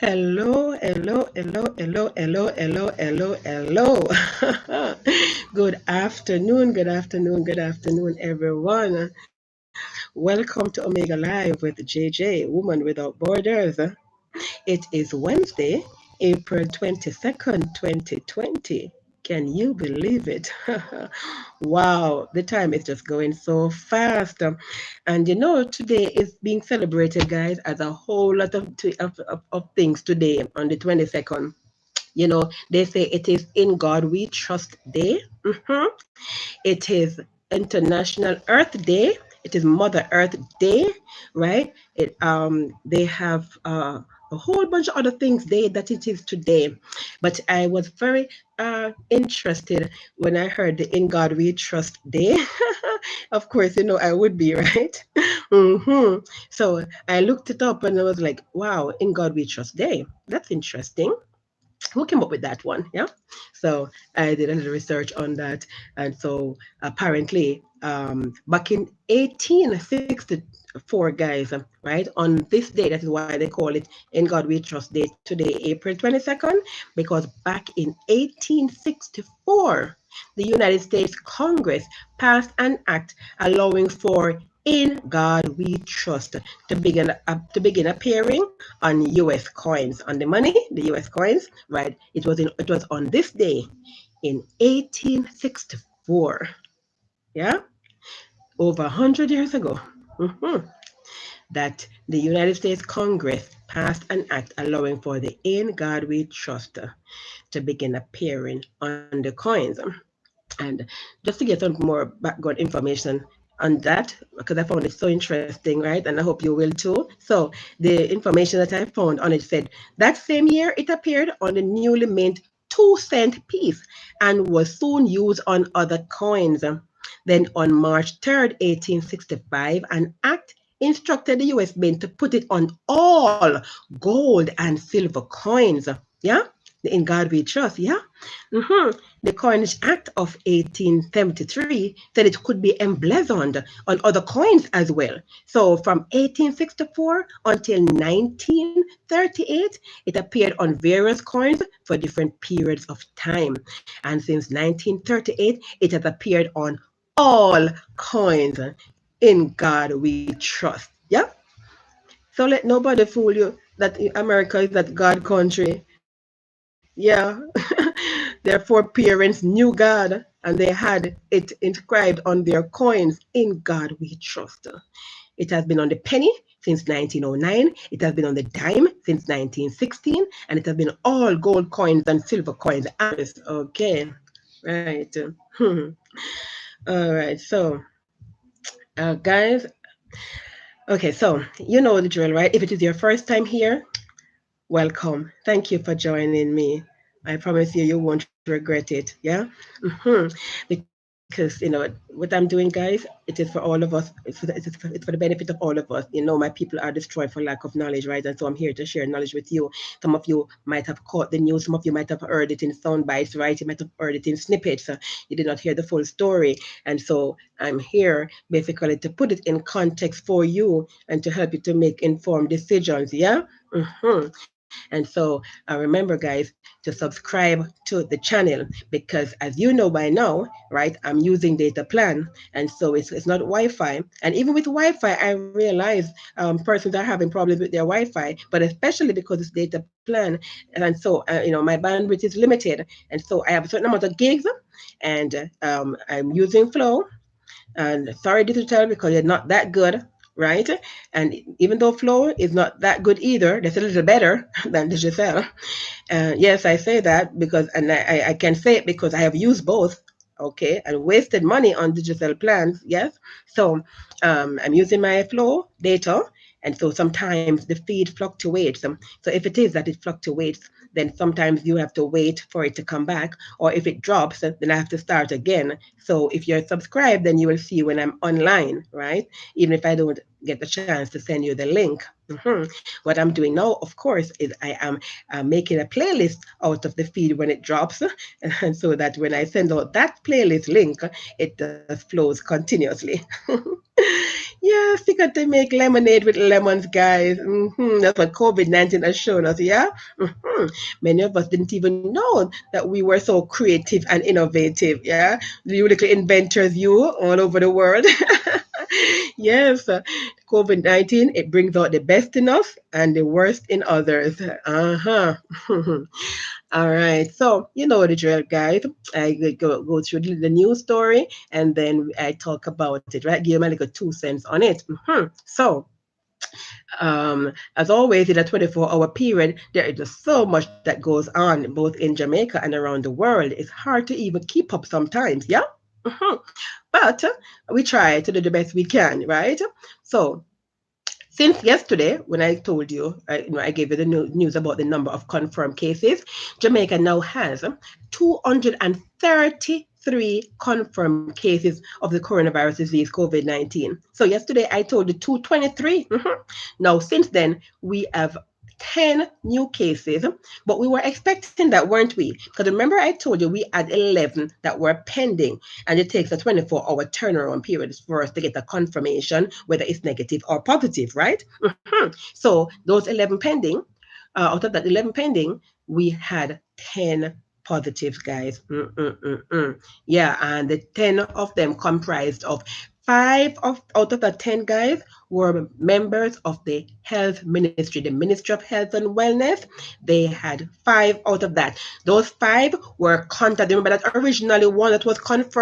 Hello, hello, hello, hello, hello, hello, hello, hello. Good afternoon, good afternoon, good afternoon, everyone. Welcome to Omega Live with JJ, Woman Without Borders. It is Wednesday, April 22nd, 2020. Can you believe it? Wow, the time is just going so fast. And today is being celebrated, guys, as a whole lot of things today on the 22nd. They say it is In God We Trust Day. It is International Earth Day. It is Mother Earth Day, right? They have a whole bunch of other things that it is today. But I was very interested when I heard the In God We Trust Day. Of course, I would be, right? So I looked it up and I was like, wow, In God We Trust Day. That's interesting. Who came up with that one? Yeah. So I did a little research on that. And so apparently, back in 1864, guys, right, on this day, that is why they call it In God We Trust Day today, April 22nd, because back in 1864, the United States Congress passed an act allowing for In God We Trust to begin appearing on U.S. coins, on the money, the U.S. coins, right? It was on this day in 1864, yeah, over 100 years ago, that the United States Congress passed an act allowing for the In God We Trust to begin appearing on the coins. And just to get some more background information on that, because I found it so interesting, right? And I hope you will too. So the information that I found on it said that same year it appeared on the newly mint 2-cent piece and was soon used on other coins. Then on March 3rd, 1865, an act instructed the US Mint to put it on all gold and silver coins. Yeah, In God We Trust. Yeah. The Coinage Act of 1873 said it could be emblazoned on other coins as well. So from 1864 until 1938, it appeared on various coins for different periods of time. And since 1938, it has appeared on all coins. In God We Trust. Yeah? So let nobody fool you that America is that God country. Yeah. Their foreparents knew God and they had it inscribed on their coins, In God We Trust. It has been on the penny since 1909. It has been on the dime since 1916. And it has been all gold coins and silver coins. Okay. Right. All right. So, guys, okay. So, you know the drill, right? If it is your first time here, welcome. Thank you for joining me. I promise you won't regret it. Yeah. Because what I'm doing, guys, it is for all of us. It's for the benefit of all of us. My people are destroyed for lack of knowledge, right? And so I'm here to share knowledge with you. Some of you might have caught the news. Some of you might have heard it in sound bites, right? You might have heard it in snippets. You did not hear the full story. And so I'm here basically to put it in context for you and to help you to make informed decisions. Yeah. And so remember, guys, to subscribe to the channel because, as you know by now, right, I'm using data plan. And so it's not Wi Fi. And even with Wi Fi, I realize persons are having problems with their Wi Fi, but especially because it's data plan. And so, my bandwidth is limited. And so I have a certain amount of gigs and I'm using Flow. And sorry, digital, because you're not that good, right? And even though Flow is not that good either, that's a little better than digital. Yes, I say that because, and I can say it because I have used both, okay, and wasted money on digital plans, yes. So I'm using my Flow data, and so sometimes the feed fluctuates. So if it is that it fluctuates, then sometimes you have to wait for it to come back, or if it drops, then I have to start again. So if you're subscribed, then you will see when I'm online, right? Even if I don't get the chance to send you the link. What I'm doing now, of course, is I am making a playlist out of the feed when it drops, and so that when I send out that playlist link, it flows continuously. Yes, you got to make lemonade with lemons, guys. That's what COVID-19 has shown us, yeah? Many of us didn't even know that we were so creative and innovative, yeah? You little inventors, you all over the world. Yes, COVID-19, it brings out the best in us and the worst in others. Uh-huh. All right. So, you know the drill, guys. I go through the news story and then I talk about it, right? Give my little 2 cents on it. So, as always, in a 24-hour period, there is just so much that goes on both in Jamaica and around the world. It's hard to even keep up sometimes, yeah? Mhm. But we try to do the best we can, right? So, since yesterday, when I told you, I gave you the news about the number of confirmed cases, Jamaica now has 233 confirmed cases of the coronavirus disease, COVID-19. So yesterday I told you 223. Now, since then, we have 10 new cases, but we were expecting that, weren't we? Because remember, I told you we had 11 that were pending, and it takes a 24-hour turnaround period for us to get a confirmation whether it's negative or positive, right? So those 11 pending, out of that 11 pending, we had 10 positives, guys. Yeah, and the 10 of them comprised of out of the 10 guys were members of the health ministry, the Ministry of Health and Wellness. They had 5 out of that. Those 5 were contacted. Remember that originally one that was confirmed